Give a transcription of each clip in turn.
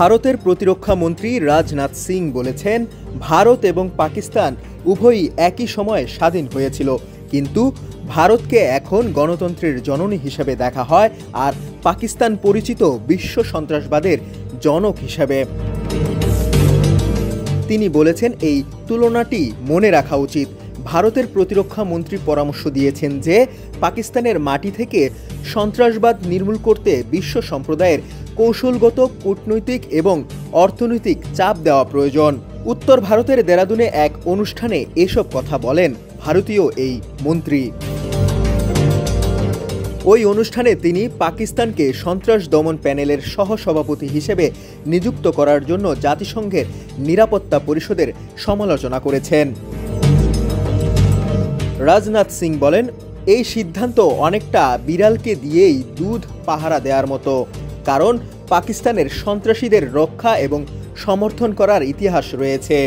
ভারতের প্রতিরক্ষা মন্ত্রী রাজনাথ সিং বলেছেন, ভারত এবং পাকিস্তান উভয়ই একই সময়ে স্বাধীন হয়েছিল, কিন্তু ভারতকে এখন গণতন্ত্রের জননী হিসেবে দেখা হয় আর পাকিস্তান পরিচিত বিশ্ব সন্ত্রাসবাদের জনক হিসেবে। তিনি বলেছেন, এই তুলনাটি মনে রাখা উচিত। ভারতের প্রতিরক্ষা মন্ত্রী পরামর্শ দিয়েছেন যে পাকিস্তানের মাটি থেকে সন্ত্রাসবাদ নির্মূল করতে বিশ্ব সম্প্রদায়ের কৌশলগত, কূটনৈতিক এবং অর্থনৈতিক চাপ দেওয়া প্রয়োজন। উত্তর ভারতের দেরাদুনে এক অনুষ্ঠানে এসব কথা বলেন ভারতীয় এই মন্ত্রী। ওই অনুষ্ঠানে তিনি পাকিস্তানকে সন্ত্রাস দমন প্যানেলের সহসভাপতি হিসেবে নিযুক্ত করার জন্য জাতিসংঘের নিরাপত্তা পরিষদের সমালোচনা করেছেন। রাজনাথ সিং বলেন, এই সিদ্ধান্ত অনেকটা বিড়ালকে দিয়েই দুধ পাহারা দেওয়ার মতো, কারণ পাকিস্তানের সন্ত্রাসীদের রক্ষা এবং সমর্থন করার ইতিহাস রয়েছে।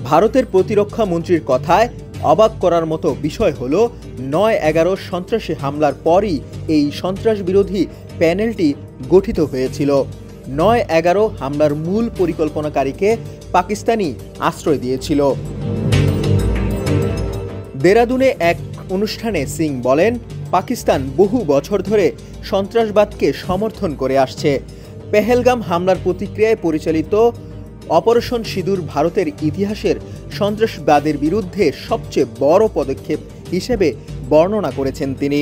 ভারতের প্রতিরক্ষা মন্ত্রীর কথায় অবাক করার মতো বিষয় হল, ৯/১১ সন্ত্রাসী হামলার পরই এই সন্ত্রাস বিরোধী প্যানেলটি গঠিত হয়েছিল। ৯/১১ হামলার মূল পরিকল্পনাকারীকে পাকিস্তানি আশ্রয় দিয়েছিল। দেরাদুনে এক অনুষ্ঠানে সিং বলেন, পাকিস্তান বহু বছর ধরে সন্ত্রাসবাদকে সমর্থন করে আসছে। পেহেলগাম হামলার প্রতিক্রিয়ায় পরিচালিত অপারেশন সিঁদুর ভারতের ইতিহাসের সন্ত্রাসবাদের বিরুদ্ধে সবচেয়ে বড় পদক্ষেপ হিসেবে বর্ণনা করেছেন তিনি।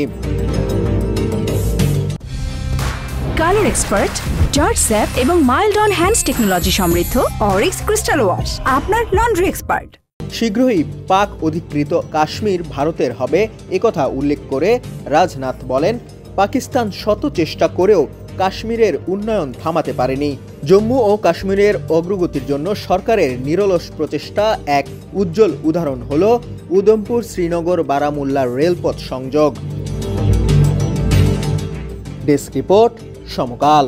কালার এক্সপার্ট, জর্জ স্যাপ এবং মাইল্ড অন হ্যান্ডস টেকনোলজি সমৃদ্ধ অরিক্স ক্রিস্টাল ওয়াশ আপনার লন্ড্রি এক্সপার্ট। শীঘ্রই পাক অধিকৃত কাশ্মীর ভারতের হবে একথা উল্লেখ করে রাজনাথ বলেন, পাকিস্তান শত চেষ্টা করেও কাশ্মীরের উন্নয়ন থামাতে পারেনি। জম্মু ও কাশ্মীরের অগ্রগতির জন্য সরকারের নিরলস প্রচেষ্টা এক উজ্জ্বল উদাহরণ হল উধমপুর শ্রীনগর বারামুল্লা রেলপথ সংযোগ। ডেস্ক রিপোর্ট, সমকাল।